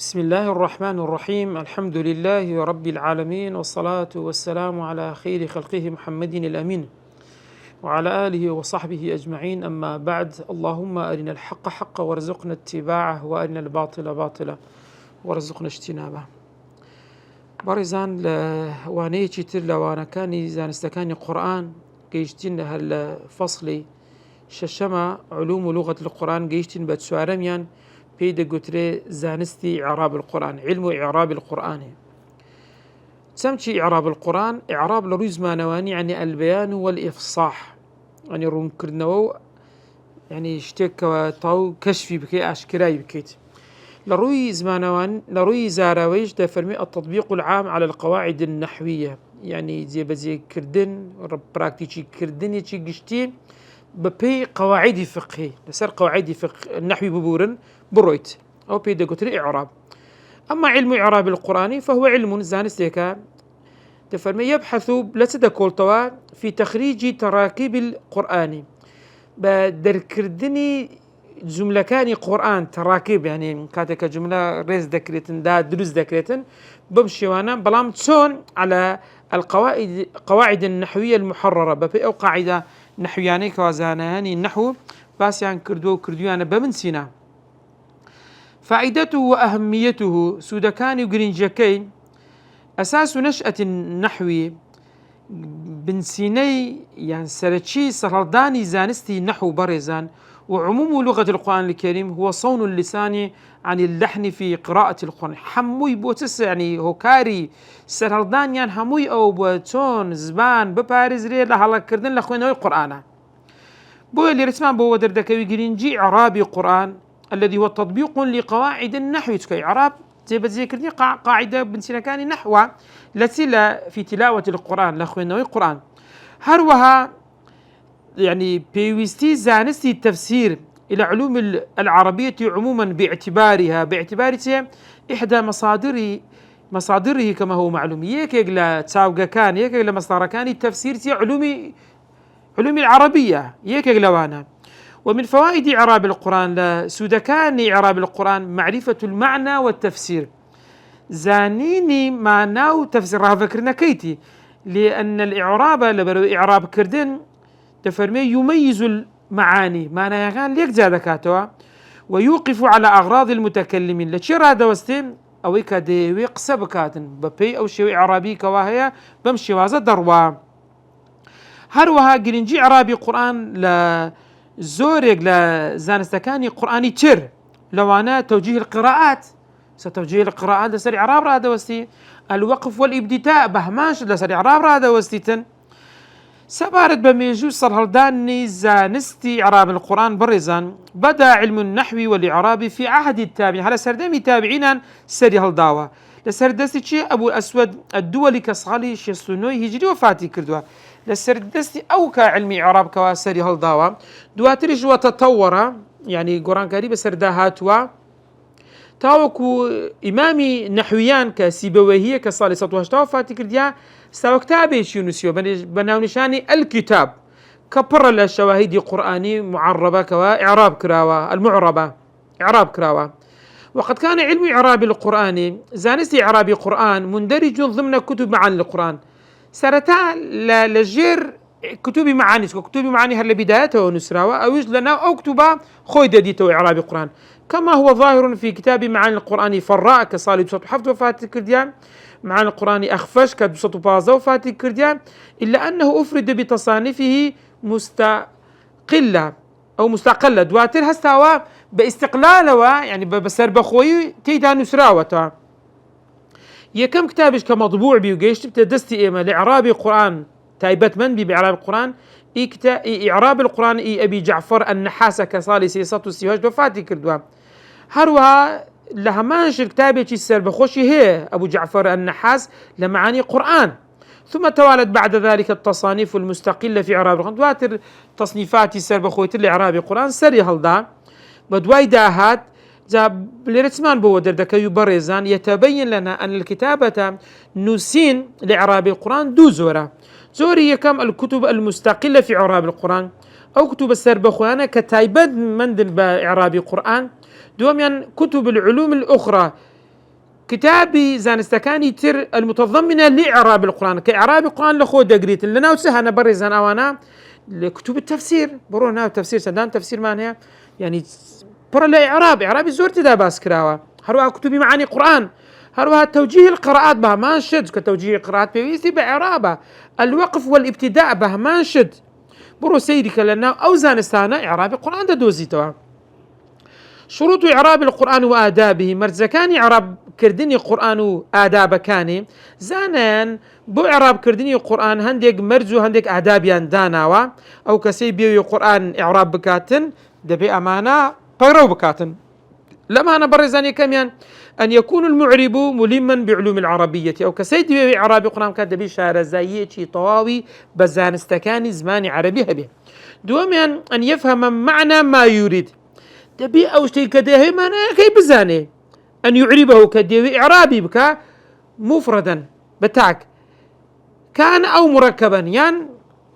بسم الله الرحمن الرحيم. الحمد لله رب العالمين، والصلاة والسلام على خير خلقه محمد الأمين وعلى آله وصحبه أجمعين. أما بعد، اللهم أرنا الحق حقا وارزقنا اتباعه، وأرنا الباطل باطلا وارزقنا اجتنابه. بارزان لوانەیەکی تر لەوانەکانی زانستەکانی قورآن گەیشتین لە هەر لە فەصلی شەشەمە علوم و لغة القرآن گەیشتین بە چوارەمیان، پێی دەگوترێ زانستی إعراب القرآن، علم إعراب القرآن. سمشي إعراب القرآن إعراب لروي زمانواني يعني البيان والإفصاح، يعني روم كردنو يعني شتك وطاو كشفي بكي أشكراي بكيت لروي زمانوان لروي زاراويش ده فرمي التطبيق العام على القواعد النحوية، يعني زي كردن براكتيكي كردني تشي قشتي ببي قواعد فقهي لسر قواعد فقه النحوي ببورن برويت أو بي دقوتري إعراب. أما علم إعراب القرآن فهو علم زانستيكا تفرمي يبحث لتدكولتوا في تخريج تراكيب القرآن، بدر كردني جملة كاني قرآن تراكيب، يعني كاتك جملة ريز ذكرتن دا دروز ذكرتن بمشي وانا بلام تسون على القواعد النحوية المحررة ببي أو قاعدة نحوياني كوازانهاني النحو باسيان كردو كردويانا بمن سينا. فائدته وأهميته سودكاني وجرينجاكي أساس نشأة النحو بنسيني، يعني سرتشي سرلداني زانستي نحو برزان. وعموم لغة القرآن الكريم هو صون اللسان عن اللحن في قراءة القرآن. حموي بوتس يعني هوكاري سرلدان يعني حموي أو بوتون زبان ببارز ري لهلا كردن لخوينوي القرآن. بو اللي رسمان بو دردكوي جرينجي إعرابي قرآن الذي هو تطبيق لقواعد النحو. تكي إعراب زي كردي قاعدة بنسينا كان نحو لسلة في تلاوة القرآن لخوينوي القرآن. هروها يعني بيوستي زانستي التفسير إلى علوم العربية عموما باعتبار إحدى مصادره كما هو معلوم. يكيغلا تساوغا كان يكيغلا مصدر كان التفسير علوم العربية يكيغلا وانا. ومن فوائد إعراب القرآن لسودكان إعراب القرآن معرفة المعنى والتفسير. زانيني معناه تفسير راه فكرنا كيتي، لأن الإعراب لبرو إعراب كردن تفرمي يميز المعاني معنى يغان ليك زادكاتوا ويوقف على أغراض المتكلمين. لتشير هذا وستين أو كديوي قسبكاتن ببي أو شيء إعرابي كواهيا بمشي وازا دروا. هروها جرينجي إعرابي قرآن لزوريق لزانستكاني قرآني تشر لوانا توجيه القراءات. ستوجيه القراءات لسر إعراب هذا وستين. الوقف والابتداء بهماش لسر إعراب هذا وستين. سبارت بميجو سرهلداني زانستي إعراب القرآن برزان. بدأ علم النحو والإعراب في عهد التابعين، على سردمي تابعين سري هالداوة لسردستي أبو الأسود الدولي كصالي شيسونوي هجري وفاتي كردوا لسردستي أو كعلم إعراب كوا سري هالداوة دواتريج وتطور، يعني قرآن كريم سرداهاتوا تاوكو إمامي نحويان كسيبويهية كصالي سطوهشتا وفاتي كرديا ساو كتابي شيونسيو بناو نشاني الكتاب كبر الشواهد قرآني معربة كوا إعراب كراوا المعربة إعراب كراوا. وقد كان علم إعراب القرآن زانستي إعرابي قرآن مندرج ضمن كتب معاني القرآن. سرتا لجير كتب معاني هل بدايته ونسراوا أو لنا أو كتبا خوي دديته إعرابي القرآن، كما هو ظاهر في كتاب معاني القرآن فراء كصالي بسط حفظ وفاتي كرديان، معاني القرآن أخفش كبسط بازا وفاتي كرديان، إلا أنه أفرد بتصانيفه مستقلة أو مستقلة دواتر هستاوا باستقلالوا، يعني بسر بخوي تيدا نسراوة. يكم كتابش كمطبوع بيوجيش بتدستي إيما لإعراب القرآن تايبت من بإعراب القرآن إعراب القرآن أبي جعفر النحاس كصالي سيسات السيواج بفاتي كردوا. هروها لهمانش الكتابة تيسر بخوشي هي أبو جعفر النحاس لمعاني قرآن. ثم توالت بعد ذلك التصانيف المستقلة في إعراب القرآن دواتر تصنيفات يسر بخويت الإعراب القرآن سري هالدا بدواي داهات جاب لرسمان بو دردك يبرزان. يتبين لنا أن الكتابة نسين لإعراب القرآن دو زوري يكم الكتب المستقلة في إعراب القرآن أو كتب السربخوانة كتايبد مندن بإعراب القرآن. دوميا كتب العلوم الأخرى كتابي زانستكاني تر المتضمنة لإعراب القرآن كإعراب القرآن لخو دقريت لنا وسهنا برزان أوانا لكتب التفسير برونا تفسير سندان تفسير معناها يعني برا إعراب الزور تدا باس كراوة هروها كتبي معاني قرآن هروها توجيه القراءات بها ما نشد كتوجيه القراءات بيسي بإعرابها الوقف والابتداء بها ما نشد برو سيدك لنا أو زانستانا إعراب القرآن دا دوزيتوا شروط إعراب القرآن وآدابه مرزكاني إعراب كردني القرآن وآداب كاني زانان بو إعراب كردني القرآن هنديك مرزو هنديك آدابيان داناوا أو كسي بيو القرآن إعراب بكاتن دبي أمانة بغرو بكاتن لما أنا برزاني كميان أن يكون المعرب ملما بعلوم العربية أو كسيد بيو إعراب القرآن كدبي شارزايي طواوي بزانستكاني زماني عربي هبه دوما أن يفهم معنى ما يريد دبي أو شيء كده ما كي بزاني أن يعربه كديوي إعرابي بك مفردا بتاعك كان أو مركبا يعني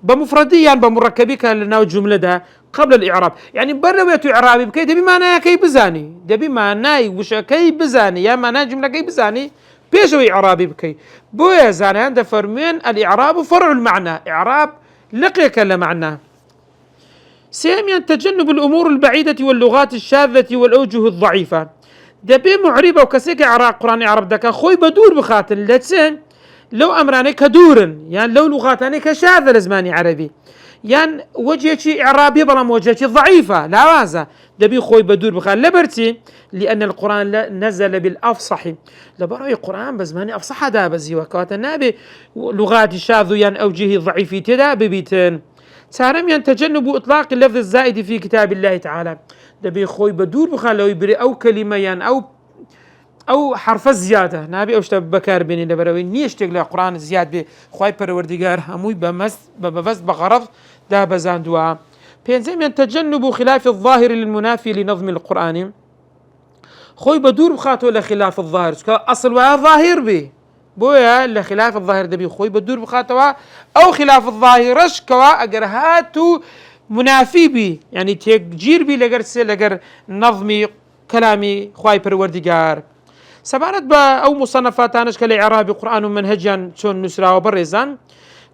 بمفردي يعني بمركبي كان لنا الجملة ده قبل الإعراب يعني برويت إعرابي بك دبي معناه كي بزاني دبي معناه وش كي بزاني يا معناه جملة كي بزاني بيجوي إعرابي بك بويا زاني عند فرمين الإعراب فرع المعنى إعراب لقيك لمعناه ساميا تجنب الأمور البعيدة واللغات الشاذة والأوجه الضعيفة دبي معربة وكسيك إعراب قرآن عرب دكا خوي بدور بخاطر لتسن لو أمراني كدور يعني لو لغاتاني كشاذة لزماني عربي يعني وجهتي إعرابي بلا وجهتي ضعيفة لا وازة دبي خوي بدور بخاطر لبرتي لأن القرآن نزل بالأفصح لبرأي القرآن بزماني أفصح دا بزي وكوات النبي لغات الشاذ يعني أوجه ضعيفة تدا ببيتن سارميا تجنب إطلاق اللفظ الزائد في كتاب الله تعالى دبي خوي بدور بخال لو يبري أو كلمة يعني أو حرف زيادة نبي أوش بكار بيني لبروي نيش تقلع قرآن زياد بخواي بروردگار هموي بمس بغرض ده بزان دعاء بينزميا تجنب خلاف الظاهر المنافي لنظم القرآن خوي بدور بخاطو لخلاف الظاهر أصل وها ظاهر به بويا لخلاف الظاهر دبي خوي بدور بخاتوا أو خلاف الظاهرش كوا أجر هاتو منافي بي يعني تجير بي لجر نظمي كلامي خواي پروردگار سبارت با أو مصنفات أناش كالإعراب قرآن ومنهجا شون نسرا وبرزان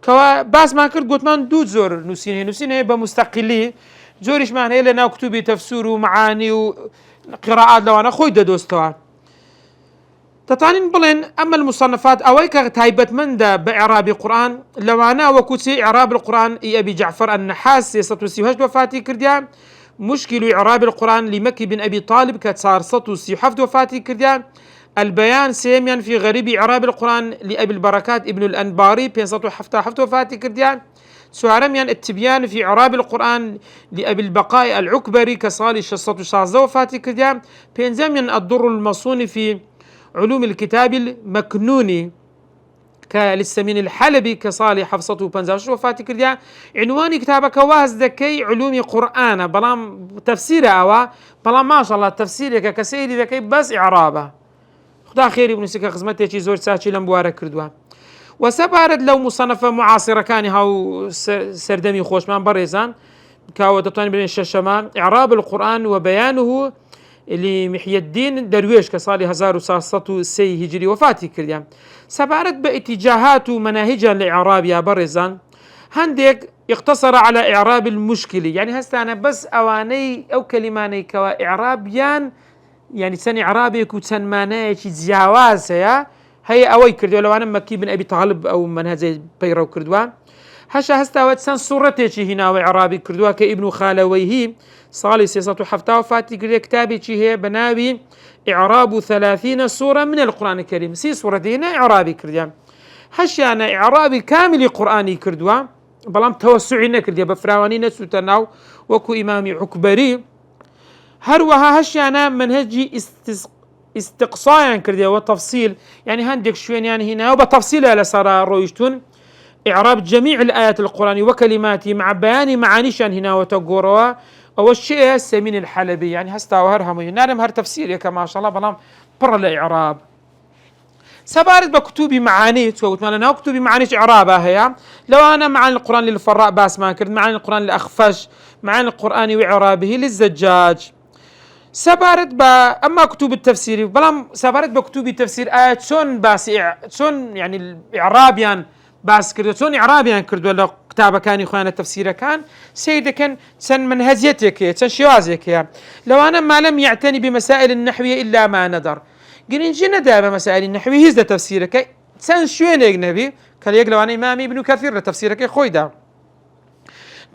كوا باس ما كرت قلت من دو زور نسينه بمستقلي زورش معناه لنا كتبي تفسير ومعاني وقراءات لو أنا خوي دوستوا تطانين بلين أما المصنفات أويك تايبت من دا بإعراب القرآن لو أنا وكوتي إعراب القرآن إي أبي جعفر النحاس يسطو سيوهاش وفاتي كرديا مشكل إعراب القرآن لمكي بن أبي طالب كتصار سطو سيوحفت وفاتي كرديا البيان سيميا في غريب إعراب القرآن لأبي البركات ابن الأنباري بين سطو حفت وفاتي كرديا سوارميا التبيان في إعراب القرآن لأبي البقاء العكبري كصالي شصة شازة وفاتي كرديا بين زميا الضر المصون في علوم الكتاب المكنوني كالسمين الحلبي كصالح حفصته بنزاش وفاتي كرديا عنوان كتابك واز ذكي علوم قرآن بلام تفسيره أوا بلام ما شاء الله تفسيرك كسيري ذكي بس إعرابه خدا خير ابن سكا خزمته شي زور ساچي لمبواره كردوا وسبارد لو مصنفة معاصرة كان هاو سردمي خوشمان بريزان كاو تطاني بين الششمان إعراب القرآن وبيانه لمحي الدين درويش كصالي 1903 هجري وفاتي كرديا سبارت باتجاهات ومناهجا لإعراب يا برزان هنديك اقتصر على إعراب المشكلة يعني هستانا بس أواني أو كلماني كوا إعرابيان يعني سن إعرابي وسن ماناي جواز هي أوي كردوا لو أنا مكي بن أبي طالب أو منهج بيرو كردوا هشا هستاوت سن صورتي هنا وإعرابي كردوا كابن خالويه صالي سياسة حفتاه وفاتي كرديا كتابي هي بنابي إعراب 30 سورة من القرآن الكريم سي سورة هنا إعرابي كرديا هشا أنا إعرابي كامل قرآني كردوا بلام توسعين كرديا بفراواني نسوتناو وكو إمامي عكبري هروها هشا أنا منهجي استقصاء كرديا وتفصيل يعني هندك شوين يعني هنا وبتفصيل على سارة رويشتون إعراب جميع الآيات القرآن وكلماتي مع بيان معانيشان هنا وتقوروا أو الشيء السمين الحلبي يعني هستا وهرهم نارم هر تفسير كما شاء الله بلام بر الإعراب سبارد بكتوبي معاني تقول أنا كتوبي معانيش إعرابها هي لو أنا معاني القرآن للفراء باس ما كرد معاني القرآن للأخفش معاني القرآن وإعرابه للزجاج سبارت با اما كتب التفسير بلام سبارت بكتب التفسير آيات شون شون يعني الاعرابيان باس كردو شون اعرابيان كردو لو كتابه كان يخوان التفسير كان سيده كان سن منهجيتك سن شوازك لو انا ما لم يعتني بمسائل النحويه الا ما ندر جرينجي ندى بمسائل النحويه هز تفسيرك سن شوين اجنبي كان لو انا امامي ابن كثير تفسيرك خويدا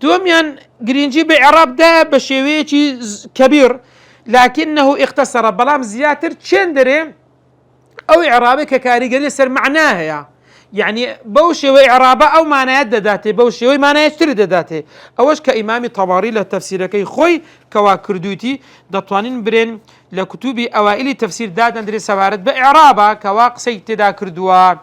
دوميان جرينجي باعراب ده بشويتي كبير لكنه اختصر بلام زياتر تشندري او اعرابي ككاريجري سر معناها يعني بوشي واعرابه او معناه داته بوشي ومعناه يشتري داته اوش كامامي طباري للتفسير كي خوي كواكردوتي دطوانين برين لكتب اوائل تفسير داد اندري سوارد باعرابه كواق سيتدا كردوا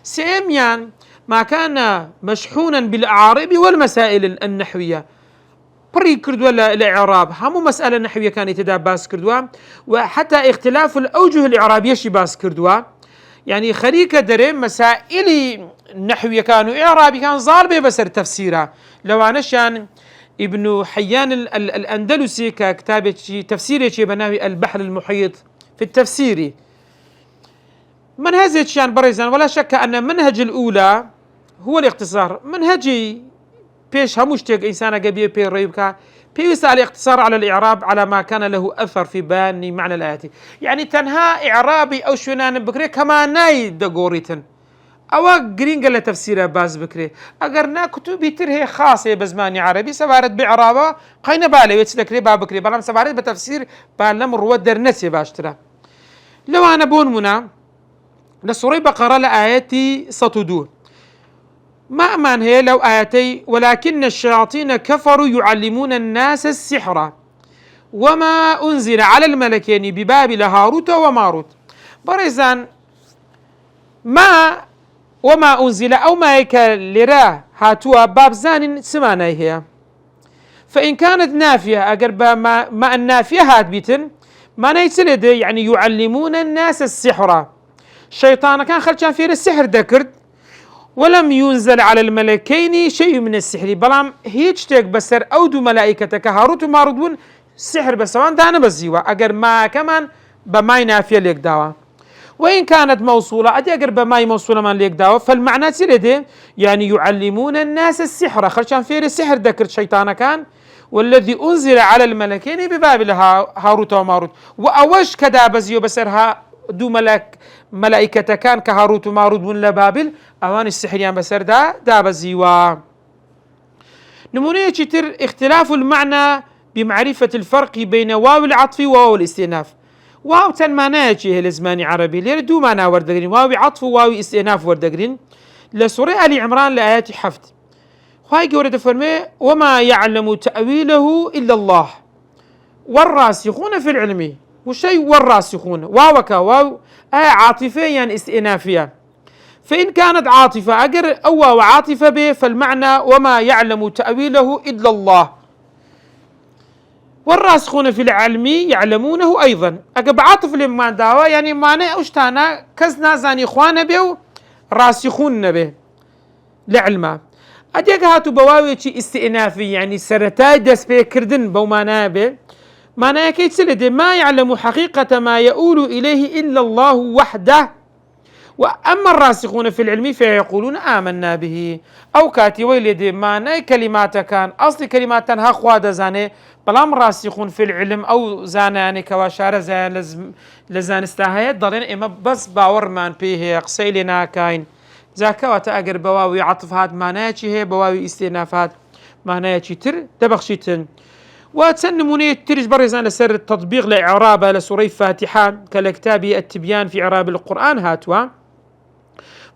سيميان ما كان مشحونا بالاعارب والمسائل النحويه بري كردوا الاعراب همو مساله نحويه كان يتدا باس كردوا وحتى اختلاف الاوجه الاعرابيه شي باس كردوا يعني خريكه دري مسائل نحويه كانوا اعرابي كان ظالبه بسر تفسيرها لو انا شان ابن حيان الاندلسي ككتابه تفسيره شي بناوي البحر المحيط في التفسير منهج شان بريزان ولا شك ان منهج الاولى هو الاختصار منهجي بيش هموشتك إنسان قبيه بي ريبكا بيوسع الاقتصار على الإعراب على ما كان له أثر في بيان معنى الآيات يعني تنها إعرابي أو شنان بكري كما ناي دقوريتن أو قرين قال تفسيره باز بكري أقرنا كتبي ترهي خاصة بزماني عربي سبارت بعرابة قينا بالي ويتسلكري بابكري بلام سبارت بتفسير بالنم رواد درنسي باشترا لو أنا بون منا لسوري بقرة لآياتي ستدو ما أمان هي لو آياتي ولكن الشياطين كفروا يعلمون الناس السحر وما أنزل على الملكين ببابل هاروت وماروت بريزان ما وما أنزل أو ما يكلرا هاتوا باب زان سمانا هي فإن كانت نافية أقرب ما النافية هات بيتن ما نيتسلد يعني يعلمون الناس السحر الشيطان كان خلشان في السحر ذكرت ولم ينزل على الملكين شيء من السحر بلام هيج تيك بسر او دو ملائكتك هاروت وماروت سحر بسوان دانا بزيوا اگر ما كمان بماي نافيه ليك داوا وان كانت موصوله ادي اگر بماي موصوله من ليك داوا فالمعنى سيده يعني يعلمون الناس السحر خرشان فير السحر ذكر شيطان كان والذي انزل على الملكين ببابل هاروت وماروت واوش كدا بزيو بسرها دو ملائكة كان كهاروت وماروت من لبابل اوان السحريان بسر دا بزيوا نمونية تر اختلاف المعنى بمعرفة الفرق بين واو العطف وواو الاستئناف واو تن معناه هي الزماني عربي لير دو معنى وردقرين واو عطف وواو استئناف وردقرين لسورة آل عمران لآيات حفظ خواهي قورة فرمي وما يعلم تأويله إلا الله والراسخون في العلم وشيء والراسخون واو عاطفيا استئنافيا فإن كانت عاطفة أجر أو عاطفة به فالمعنى وما يعلم تأويله إلا الله والراسخون في العلم يعلمونه أيضا أجب عاطف لما داوا يعني معنى أشتانا كزنا زاني إخوانا به راسخون به لعلمه أديك هاتو بواوي استئنافي يعني سرتاي دس بي كردن بو معناه به معناه كيت سلدي ما يعلم حقيقة ما يؤول إليه إلا الله وحده وأما الراسخون في العلم فيقولون آمنا به أو كاتي ويلدي معناه كلمات كان أصل كلمات ها خواد زاني بلام راسخون في العلم أو زاناني كواشار زان لزان استهايات ضلين إما بس باورمان بيه قسيلنا كاين ذاك وتأجر بواوي عطف هاد معناه هي بواوي استئنافات معناه تر تبخشيتن وتسنمونية ترج برزان لسر التطبيق لإعرابها لسورة فاتحة كالكتاب التبيان في إعراب القرآن هاتوا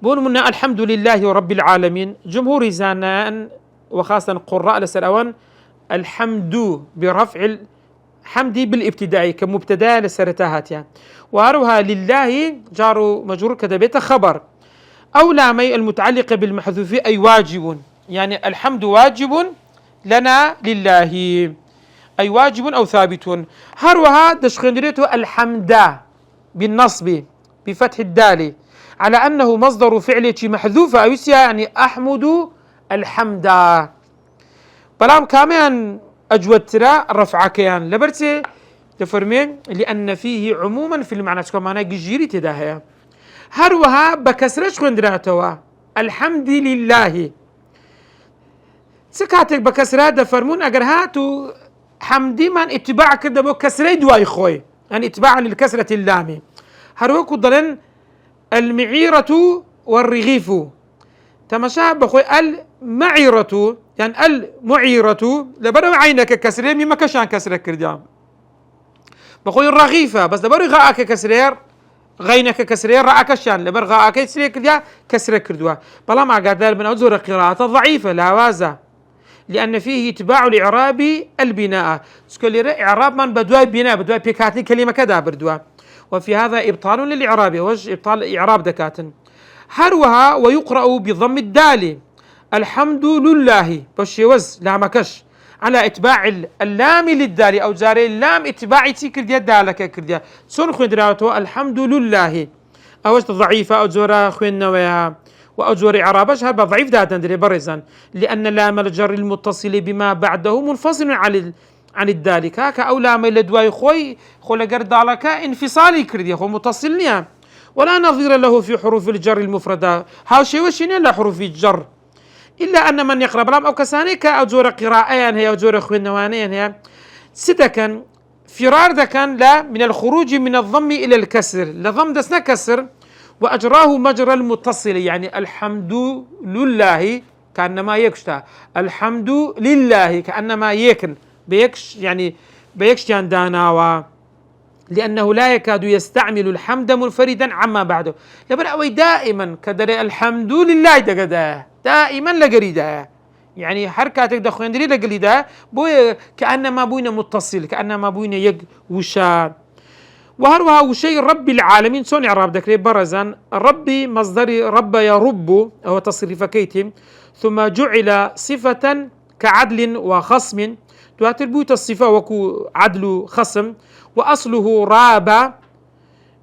بون منا الحمد لله رب العالمين جمهور زانان وخاصة قراء لسر الحمد برفع الحمد بالابتداء كمبتدا لسرتها وأروها لله جار مجرور كتبت خبر أو لامي المتعلقة بالمحذوف أي واجب يعني الحمد واجب لنا لله أي واجب أو ثابت هروها دشخندريته الحمد بالنصب بفتح الدال على أنه مصدر فعل محذوف أو يعني أحمد الحمد بلام كاميان أجود ترى رفع كيان لبرتي تفرمين لأن فيه عموما في المعنى كمان جيري تداهيا هروها بكسرش خوندراتوا الحمد لله سكاتك بكسرات دفرمون أجر هاتو حمدي من اتباع كده بو كسري دواي خوي يعني اتباعا للكسرة اللامي هروكو ضلن المعيرة والرغيف تمشى بخوي المعيرة يعني المعيرة لبرو عينك كسرير مما كشان كسرك كرديام بخوي الرغيفة بس لبرو غاك كسرير غينك كسرير رأك شان لبر غاك كسرير كرديا كسرك كردوا بلا ما قادر من أزور قراءة ضعيفة لا وازة لأن فيه اتباع الإعراب البناء سكولير إعراب من بدواي بناء بدواي بيكاتي كلمة كذا بردوا وفي هذا إبطال للإعراب وجه إبطال إعراب دكاتن هروها ويقرأ بضم الدال الحمد لله بشي وز لا مكش على اتباع اللام للدال او زاري اللام اتباعي كرديا دالك كرديا سون خوين دراوتو الحمد لله او ضعيفه او زورا خوين نويا او زوري عربش هذا ضعيف داتا دري برزان لان لام الجر المتصل بما بعده منفصل عن الدال كاكا او لام لدواي خوي لقر دالك انفصالي كرديا خو متصل ولا نظير له في حروف الجر المفردة هاو شيء وشين لا حروف الجر إلا أن من يقرأ بلام أو كسانيك أو جور قراءين هي أو جور خوينوانين هي ستكن فرار دكان لا من الخروج من الضم إلى الكسر لضم دسنا كسر وأجراه مجرى المتصل يعني الحمد لله كأنما يكشتا الحمد لله كأنما يكن بيكش يعني بيكش داناوا لأنه لا يكاد يستعمل الحمد منفردا عما بعده لبرأوي دائما كدر الحمد لله دقدا دائما لقريدا يعني حركاتك دخوين دري لقريدا بوي كأنما بوين متصل كأنما بوين يق وشا وهروها وشي رب العالمين سون إعراب دكري برزان ربي مصدر رب يرب هو تصريف كيتم ثم جعل صفة كعدل وخصم تواتر بوت الصفة وكو عدل خصم وأصله راب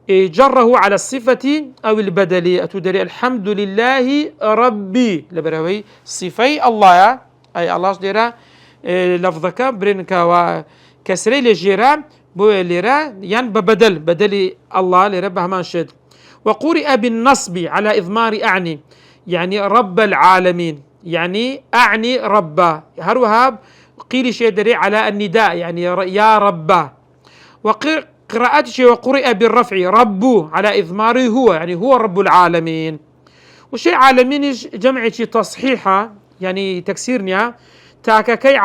جره على الصفة أو البدل أتدري الحمد لله ربي لبروي صفي الله أي الله ديرا لفظك برنك وكسري لجيرا بو ليرا ين بدل الله لرب همان شد وقرئ بالنصب على إضمار أعني يعني رب العالمين يعني أعني رب هروها قيل شيء دري على النداء يعني يا رب وقراءته وقرئ بالرفع رب على إضماره هو يعني هو رب العالمين وشيء عالمين جمع شيء تصحيحة يعني تكسيرنيا تاكاكي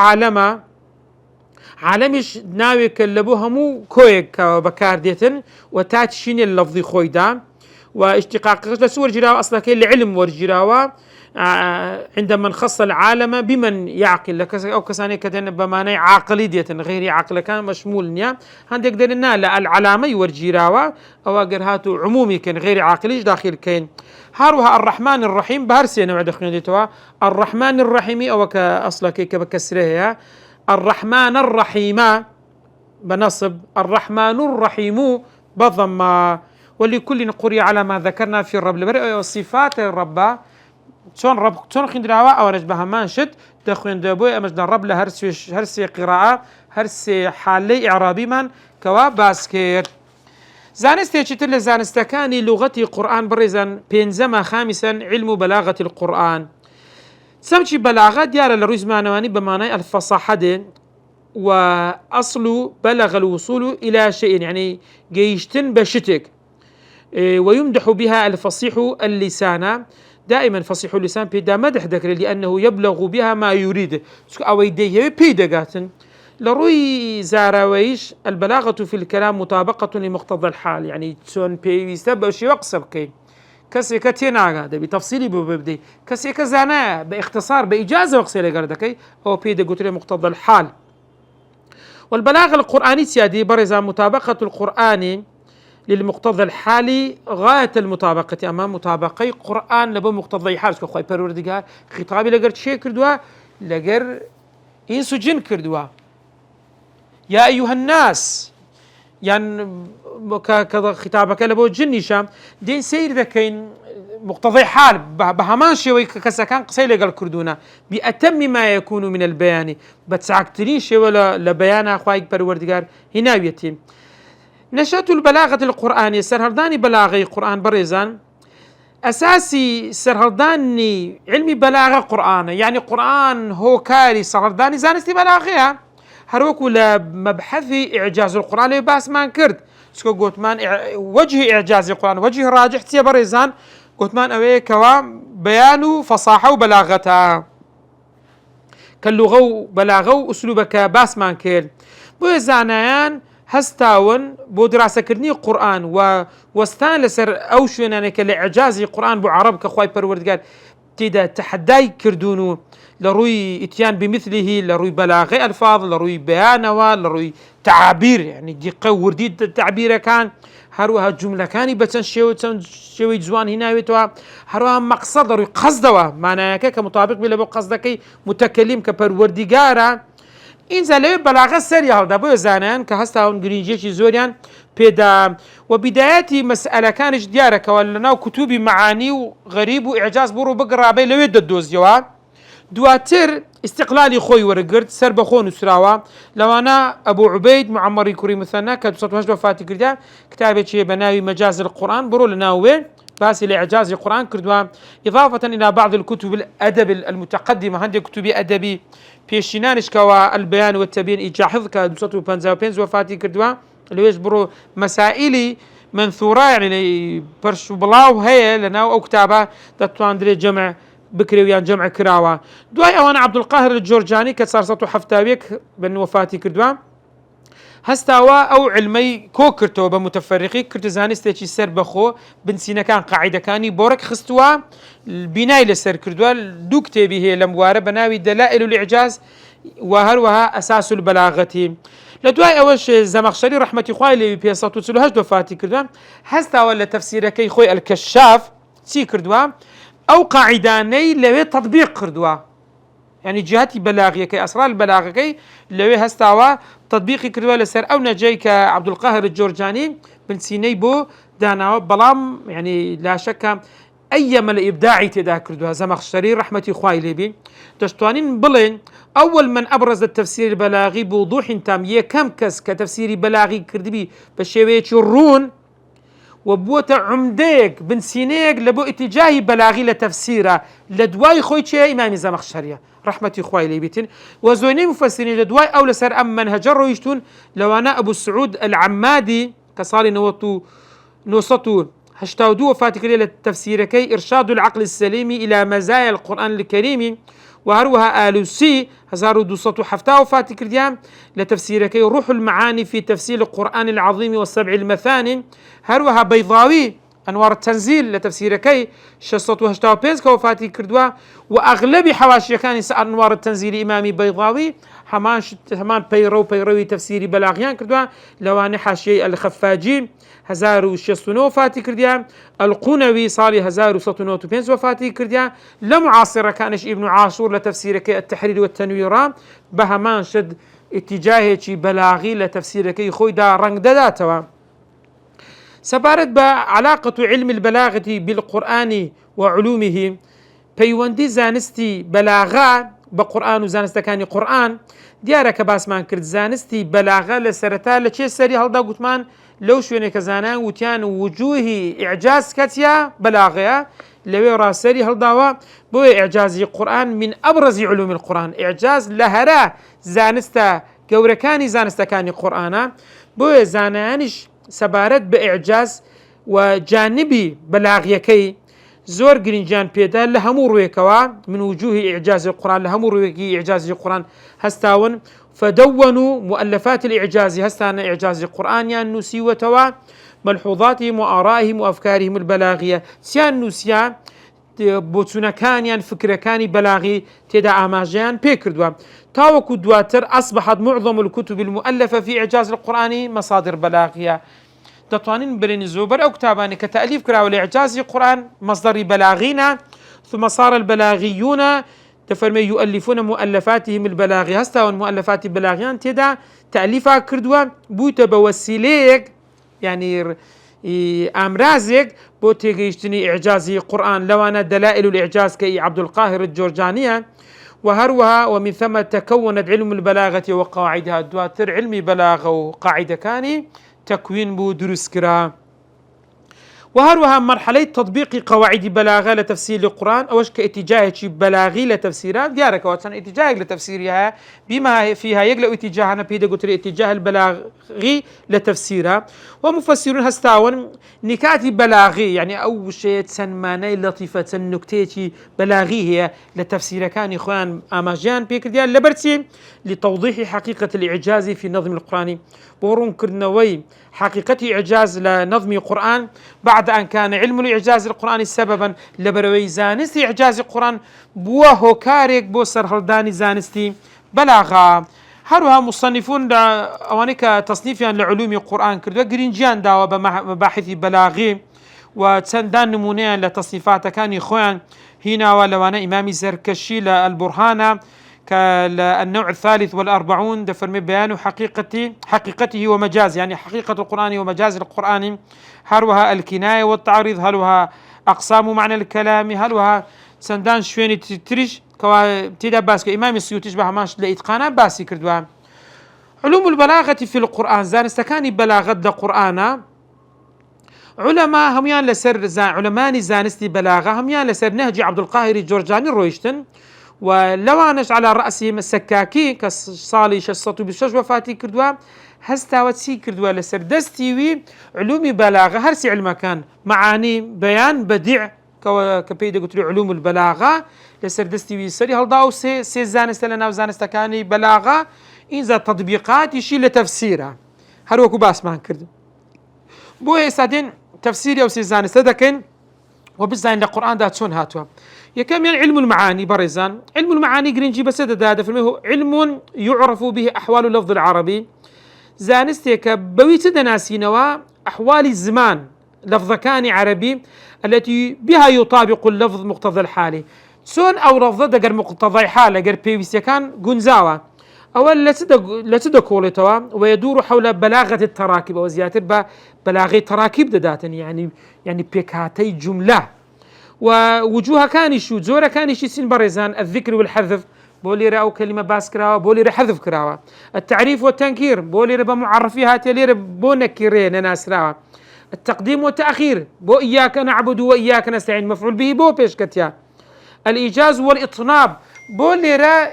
عالمش ناوي كلبوها مو كويك بكار ديتن وتاتشين اللفظ خويدا واشتقاق لسور جراوة أصلا كي العلم ورجراوة عندما نخص العالم بمن يعقل لك أو كساني كتن بمعنى عاقلية غير عقل كان مشمول نيا هندك درنا لا العلامة ورجراوة أو أجرهاتو عمومي كان غير عاقليش داخل كين هاروها الرحمن الرحيم بهرسي نوع دخلنا الرحمن الرحيم أو كأصلا كي كبكسرها الرحمن الرحيم بنصب الرحمن الرحيم بضم ولكل قرئ على ما ذكرنا في الرب لبرئ صفات الرب شون خندراوا او نجبها مانشد دخوين دابو امجد الرب هرسي قراءة هرسي حالي اعرابي من كوا باسكير زانستي تشتل زانستكاني لغة قرآن بريزان بينزما خامسا علم بلاغة القرآن سمشي بلاغة ديار الرز معنواني بمعنى الفصاحة وأصل بلغ الوصول إلى شيء يعني جيشتن بشتك ويمدح بها الفصيح اللسان دائما فصيح اللسان بيدا مدح ذكر لأنه يبلغ بها ما يريد أو يديه بيدقاتن لروي زاراويش البلاغة في الكلام مطابقة لمقتضى الحال يعني تون بيستبع شي وقصب كي كسي كتينا ده بتفصيلي ببدي كسي كزانا باختصار بإجازة وقصيلة قردكي أو بيدا قلت مقتضى الحال والبلاغة القرآنية سيادي برزا مطابقة القرآن للمقتضى الحالي غاية المطابقة أمام مطابقي قرآن لبو مقتضى حال خوي بروردگار خطابي لقر شيء كردوا لقر إنسو جن كردوا يا أيها الناس يعني كذا خطابك لبو جن شام دين سير ذكين مقتضي حال بهمان شوي كسكان قصي لقال كردونا بأتم ما يكون من البيان بتسعكترين شوي لبيان أخوائك بروردقار هنا يتيم. نشأت البلاغة القرآنية سرهرداني بلاغي قرآن بريزان أساسي سرهرداني علمي بلاغة قرآن، يعني قرآن هو كاري سرهرداني زانستي بلاغيها هروكو لمبحثي إعجاز القرآن اللي باس مان كرد سكو قوتمان وجه إعجاز القرآن وجه راجح تي بريزان قوتمان أوي كوا بيانو فصاحة وبلاغتها كاللغة بلاغة أسلوبك باس مان كير بو زانيان هستاون بو دراسة كردني قرآن وستان لسر أو شويناني كالإعجازي قرآن بو عرب كخواي پروردگار تيدا تحداي كردونو لروي اتيان بمثله لروي بلاغي ألفاظ لروي بيانوا لروي تعابير يعني دقة ورديد التعبير كان هروها جملة كاني بتن شوي جوان هنا ويتوا هروها مقصد لروي قصدوا معناها كمطابق بلا بو قصدكي متكلم كپروردگارا این زلوی بلاغه سری هل دبو زانن که هستا اون گرینجی زوریان پیدا و بداياتي مسألة كانش ديارك ولا كتب معاني وغريب وإعجاز برو بقرا بي لويد الدوز جواب دواتر استقلالي خوي ورقرت سر بخون وسراوا لو أنا أبو عبيد معمري كوري مثنى كتبصت وهجد وفاتي كرديا كتابة شيء بناوي مجاز القرآن برو لناوين باسي لإعجاز القرآن كردوا إضافة إلى بعض الكتب الأدب المتقدمة هندي كتب أدبي بيشينانش كوا البيان والتبيين إيجاحظ كدوسطو بنزا وبنز وفاتي كردوا اللي برو مسائلي منثورة يعني برشو بلاو هي لناو أو كتابة دتوان دري جمع بكريويان جمع كراوا دواي أوان عبد القاهر الجورجاني كصار صوتو حفتاويك بن وفاتي كردوا هستاوا أو علمي كوكرتو بمتفرقي كرتزانستي سر بخو بن سينا كان قاعدة كاني بورك خستوا البناء لسر كردوا دو كتابي هي لموارة بناوي دلائل الإعجاز وهروها أساس البلاغة لدواي أوش زمخشري رحمة خوي اللي بيصاتو تسلو هجدو فاتي كردوا هستاوا لتفسير كي خوي الكشاف تي كردوا أو قاعداني لوي تطبيق كردوا يعني جهتي بلاغية كي أسرار البلاغة كي لوي هستاوا تطبيقي كردوا لسر أو نجاي كعبد القاهر الجورجاني بن سيني بو دانا بلام يعني لا شك أيما الإبداعي تدا كردوا زمخشري رحمة خوي لبي تشتوانين بلين أول من أبرز التفسير البلاغي بوضوح تام كم كس كتفسير بلاغي كردبي بشوية الرون وبوتا عمديك بن سينيك لبو اتجاهي بلاغي لتفسيره لدواي خويتشي إمام زمخشرية رحمة خوي ليبتين وزويني مفسرين لدواي أو لسر أم منهج الرويشتون لو أنا أبو السعود العمادي كصالي نوصتو هشتاودو وفاتك للتفسير كي إرشاد العقل السليم إلى مزايا القرآن الكريم وهروها آلوسي هزارو دوسطو حفتاو فاتك اليام لتفسير كي روح المعاني في تفسير القرآن العظيم والسبع المثاني هروها بيضاوي أنوار التنزيل لتفسير كي شصتو هشتاو بيزك وفاتي كردوا وأغلب حواشي كان أنوار التنزيل إمامي بيضاوي همان بيروي تفسيري بلاغيان كردوا لواني حاشي الخفاجي هزارو شصنو وفاتي كرديا القنوي صالي هزارو سطنو بينز وفاتي كرديا لمعاصرة كانش ابن عاشور لتفسيرك التحرير والتنوير بهمان شد اتجاهي بلاغي لتفسيرك خوي دا رنگ داتوا سبارت بعلاقة علم البلاغة بالقرآن وعلومه بيوندي زانستي بلاغة بقرآن وزانستا كاني قرآن ديارك باسمان كرد زانستي بلاغة لسرتا لچه سري هلدا قوتمان لو شويني كزانان وتيان وجوه إعجاز كتيا بلاغية لوي راسري هلداوا بو إعجازي قرآن من أبرز علوم القرآن إعجاز لهرا زانستا قوركاني زانستا كاني قرآن بو زانانش سبارت بإعجاز وجانبي بلاغيكي زور جرينجان بيدا لهمو رويكوا من وجوه إعجاز القرآن لهمو رويكي إعجاز القرآن هستاون فدونوا مؤلفات الإعجاز هستان إعجاز القرآن يان نسي وتوا ملحوظاتهم وآرائهم وأفكارهم البلاغية سيان نسيا بوتونا كان يان فكرة كاني بلاغي تدا آماجيان بيكردوا تاوكو دواتر أصبحت معظم الكتب المؤلفة في إعجاز القرآن مصادر بلاغية دطوانين برين الزوبر أو كتاباني كتأليف كراو لإعجاز القرآن مصدر بلاغينا ثم صار البلاغيون تفرمي يؤلفون مؤلفاتهم البلاغية هستا والمؤلفات البلاغيان تدا تأليفها كردوا بوتا بوسيليك يعني ئامرازێک بۆ تێگەیشتنی ئیعجازی قورآن لەوانە دلائل الإعجاز كي عبد القاهر الجورجانية وهروها ومن ثم تكونت علم البلاغة وقواعدها دواتر علمي بلاغة وقاعدة كاني تكوين بو دروسكرا وهروها مرحلة تطبيق قواعد بلاغة لتفسير القرآن أوش كاتجاه بلاغي لتفسيرها ديارك واتسان اتجاه لتفسيرها بما فيها يقلق اتجاهنا بيدا قلت اتجاه البلاغي لتفسيرها ومفسرون هستاون نكات بلاغي يعني أو شيء تسماني لطيفة النكتة بلاغي هي لتفسير كان إخوان أماجان بيكر ديال لبرتي لتوضيح حقيقة الإعجاز في النظم القرآني بورون كرنوي حقيقة إعجاز لنظم القرآن بعد أن كان علم الإعجاز القرآني سببا لبروي زانستي إعجاز القرآن بوه كاريك بو سرهلداني زانستي بلاغا هروها مصنفون أوانيك تصنيفيا لعلوم القرآن كردوا جرينجيان داوا بمباحث بلاغي وتسندان نمونيا لتصنيفات كان إخوان هنا ولوانا إمامي زركشي للبرهانة كالنوع الثالث والأربعون دفرمي بيان حقيقته ومجاز يعني حقيقة القرآن ومجاز القرآن هلوها الكناية والتعريض هلوها أقسام معنى الكلام هلوها سندان شويني تريش كوا تيدا باسك إمام السيوطي تشبه ماش لإتقانا باسي كردوا علوم البلاغة في القرآن زانستكاني بلاغة القرآن علماء هميان لسر علماني زانستي بلاغة هميان لسر نهجي عبد القاهر الجورجاني رويشتن ولوانش على رأسهم السكاكي كصالي شصتو بشج وفاتي كردوا هستا وتسي كردوا لسر دستيوي علوم بلاغة هرسي علم كان معاني بيان بديع كبيدا قلت له علوم البلاغة لسر دستيوي سري هالضاو سي زانست لنا وزانستكاني بلاغة إذا تطبيقات يشيل لتفسيرها هروكو باس مان كردو بو هيسادين تفسيري أو سي زانست دكن وبزاين القرآن دا تشون هاتوا يكم يعني علم المعاني برزان علم المعاني جرينجي بس هذا فهو علم يعرف به أحوال اللفظ العربي زانستيك بويت دناسينوا أحوال الزمان لفظ كان عربي التي بها يطابق اللفظ مقتضى الحالي سون أو لفظ دقر مقتضى حالة قر بيويسي كان جنزاوة أول لا تدكولتوا ويدور حول بلاغة التراكيب وزيادة بلاغة تراكيب داتن يعني بيكاتي جملة ووجوها كان شو زورا كان سين برزان الذكر والحذف بولي راو كلمة باس كراوة بولي را حذف كراوة التعريف والتنكير بولي را بمعرفيها تلي بو نكيرين ناس راوة التقديم والتأخير بو إياك نعبد وإياك نستعين مفعول به بو بيش كتيا الإيجاز والإطناب بولي را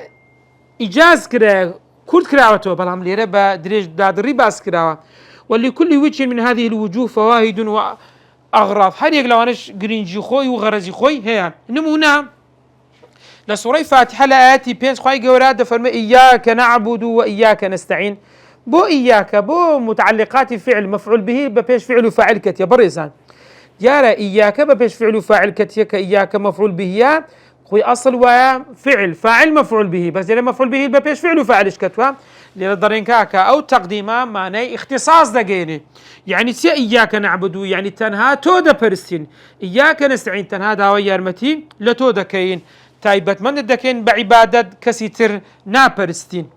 إيجاز كرا كرد كراوته بلام ليرا بدريج دادري باس كراوة ولكل وجه من هذه الوجوه فوائد وأغراض هل يقلوانش جرينجي خوي وغرزي خوي هي نمونا لسورة فاتحة لآياتي بينس خواهي قورات فرمي إياك نعبد وإياك نستعين بو إياك بو متعلقات فعل مفعول به ببيش فعل وفاعل كتيا بريزان يارا إياك ببيش فعل وفاعل كتيا كإياك مفعول به يا خوي أصل ويا فعل فاعل مفعول به بس إذا مفعول به ببيش فعل وفاعل كتوا للضرين كاكا أو تقديما معناه اختصاص دقيني يعني تي إياك نعبد يعني تنها تودا برستين إياك نستعين تنها داوي يرمتي لتودا كين تايبت من الدكين بعبادة كسيتر نابرستين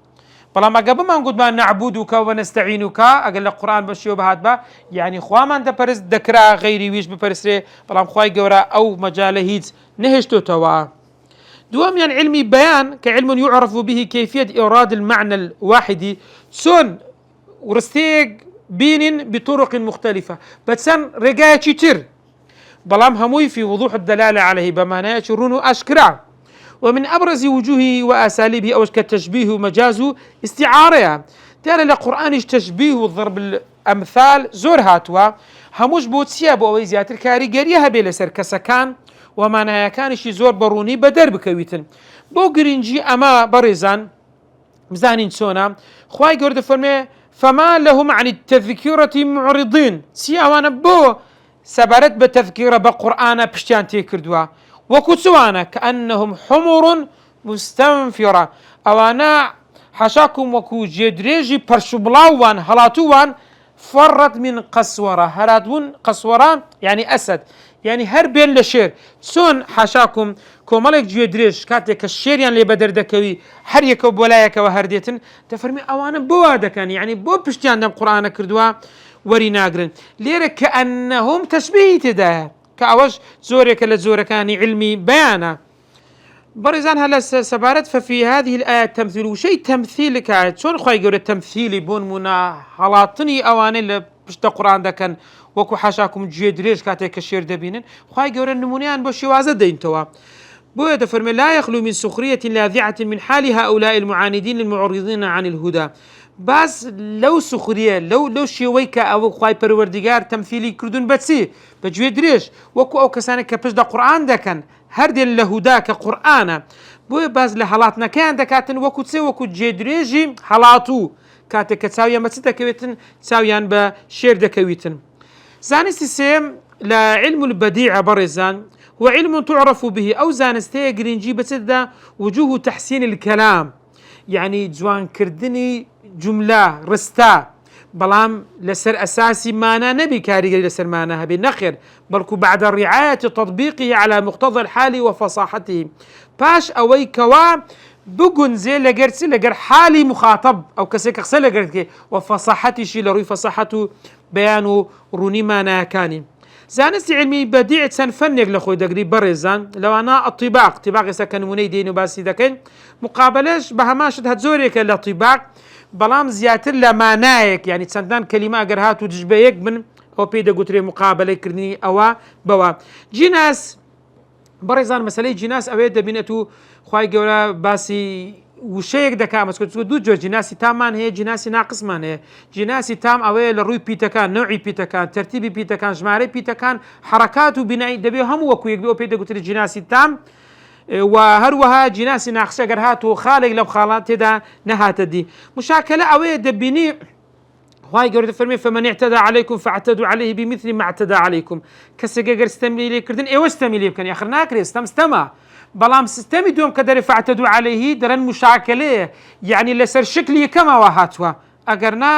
بلا ما قبل ما نقول ما نعبدك ونستعينك أقول القرآن بشيو بهاد با يعني خوا ما أنت برس دكرا غيري ويش ببرسري بلا خواي جورا أو مجال هيد نهشتو توا دوام يعني علمي بيان كعلم يعرف به كيفية إيراد المعنى الواحد سون ورستيق بين بطرق مختلفة بتسن رجاية تر بلام هموي في وضوح الدلالة عليه بمعنى يشرون أشكرا ومن أبرز وجوهه وأساليبه أو كالتشبيه ومجازه استعارة ترى القرآن تشبيه وضرب الأمثال زور هاتوا هموش بوت سياب أو زياتر كاري قريها بلسر كسكان ومعناها كان شي زور بروني بدر بكويتن بو جرينجي أما برزان مزانين سونا خواي قرد فرمي فما لهم عن التذكيرة معرضين سياوانا بو سبرت بتذكيرة بقرآن بشتيان تيكردوا وكتوانا كأنهم حمر مستنفرة أوانا حشاكم وكو جدريجي برشبلاوان هلاتوان فرت من قسورة هلاتون قسورة يعني أسد يعني هەر بێن لە شێر چۆن حاشاکم کۆمەڵێک گوێ درێژ کاتێک کە شێریان لێ بەدەردەکەوی هەر یەکە بۆ لایەکەوە هەردێتن دەفەرمی ئەوانە بۆ دەکەن یعنی بۆ پشتیان دەم قورئانە کردووە وەری ناگرن لێرە کە ئەنەهوم تەشبیهی تێدایە کە ئەوەش زۆرێکە لە جۆرەکانی علمی بەیانە. برزان هلا سبارت ففي هذه الآية تمثيل وشي تمثيل كعد شون خوي يقول التمثيلي بون منا حلاطني أواني اللي بشت قرآن ده كان وكو حاشاكم جيد ريش كاتيك الشير دبينن خوي يقول النمونيان بوشي وازد دين توا بويا دفرمي لا يخلو من سخرية لاذعة من حال هؤلاء المعاندين المعرضين عن الهدى بس لو سخرية لو شيويك أو خوي پروردگار تمثيلي كردون بتسي بجويد ريش وكو أو كسانك كبش ده قرآن ده كان هەردێن لە هودا کە قورئانە بۆیە باز لە هەڵاتنەکەیان دەکاتن وەکو چێ وەکو جێدرێژی هەڵاتوو کاتێک کە چاویان بە چ دەکەوێتن چاویان بە شێر دەکەویتن. زانستی سێم لە علم البديع بەڕێزان وعلم تعرف به ئەو زانستەیە گرنگی بەچدا وجوه تحسين الكلام يعني جوانکردنی جملە ڕستا بەڵام لەسەر ئەساسی مانا نەبی کاریگەری لەسەر مانا هەبێ نەخێر بەڵکو بعد الرعاية تطبيقه على مقتضى الحال وفصاحته باش ئەوەی کەوا بگونجێ لەگەر حالی مخاطب ئەو کەسێک کە قسە لەگەردکێ وفصاحتیشی لە ڕووی فەساحەت و بەیان و ڕوونی مانایەکانی. زانستی علمی بەدیع چەند فەنێک لە خۆی دەگری بەڕێزان لەوانە الطباق ئێستا کە نمونەی دێین و باسی دەکەین مقابلەش بە هەماشت هەر زۆرێکە لە طباق بەڵام زیاتر لە مانایەک یعنی چەندان کەلیمە ئەگەر هات و دژ بە یەک بن ئەو پێی دەگوترێ مقابلەیکردنی ئەوە بەوە. جیناس بەڕێزان مەسەلەی جیناس ئەوەیە دەبینێت و خوای گەورە باسی وشەیەک دەکات مەسکوت دوو جۆر جیناسی تاممان هەیە جیناسی ناقسمان هەیە. جیناسی تام ئەوەیە لە ڕووی پیتەکان نوعی پیتەکان تەرتیبی پیتەکان ژمارەی پیتەکان حرەکات و بینایی دەبێت هەموو وەکو یەک بێ ئەو پێی دەگوترێت جیناسی تام و هەروەها جیناسی ناقسە گەر هات و خاڵێک لەم خاڵات تێدا نەهاتە دی. مشاکلە ئەوەیە دەبینی خوای گەورە دەفەرمێ فمن اعتدى عليكم فاعتدوا عليه بمثل ما اعتدى عليكم کەسێک ئەگەر ستەمی لێکردن ئێوە ستەمی لێ بکەن یاخر ناکرێت ستەمە بەڵام سیستەمی دوم کە دەرێ فاعتدوا عليه دەرەن مشاکلەیە یعنی لەسەر شکلی یەکەمەوە هاتووە ئەگەر نا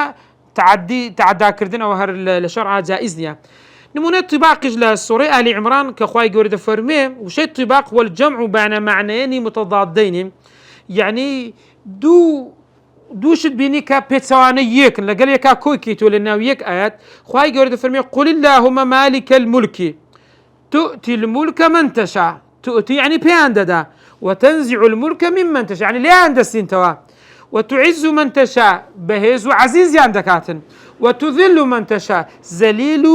تعداکردنەوە هەر لە شەرعا جائز نییە. نمونة طباقش لسورة آل عمران كخواي جورد فرمي وشي الطباق والجمع بين معنيين متضادين يعني دوشت بيني كبيتسواني يك لقال يكا كويكيتو لنا يك آيات خواي جورد فرمي قل اللهم مالك الملك تؤتي الملك من تشاء تؤتي يعني بيانددا وتنزع الملك ممن تشاء يعني ليه عندسين توا وتعز من تشاء بهيز عزيز عندكاتن وتذل من تشاء ذليل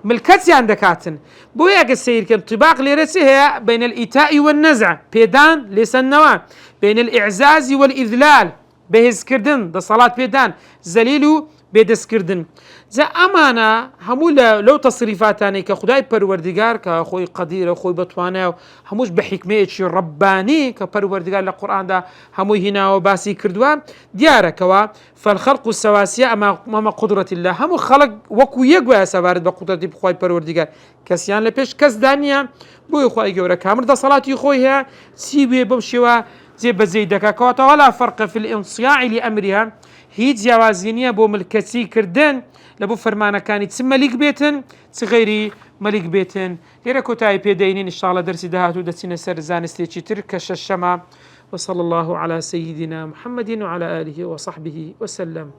ملكتيان دكاتن بويا كسير كان طباق لرسها بين الإيتاء والنزع بيدان ليس النواه بين الإعزاز والإذلال بهز كردن ده صلاة بيدان زليلو بيدس كردن زا أمانة همولا لو تصريفاتاني كخداي پروردگار كخوي قدير وخوي بطوانه هموش بحكمة شي رباني كپروردگار للقرآن ده هموي هنا وباسي كردوا ديارة كوا فالخلق السواسية أمام قدرة الله همو خلق وكو يقوى سوارد بقدرة بخوي پروردگار كسيان لپيش كس دانيا بوي خوي جورا كامر ده صلاة يخويها سيبه بمشيوا زي بزيدك كواتا ولا فرق في الانصياع لأمرها هيج جوازينية بو ملكتي كردن لبو فرمانا كانت تسمى ملك بيتن تغيري ملك بيتن ليركو تاي بيدينين إن شاء الله درسي دهاتو دسينا سر زانستي تركش الشمع وصلى الله على سيدنا محمد وعلى آله وصحبه وسلم.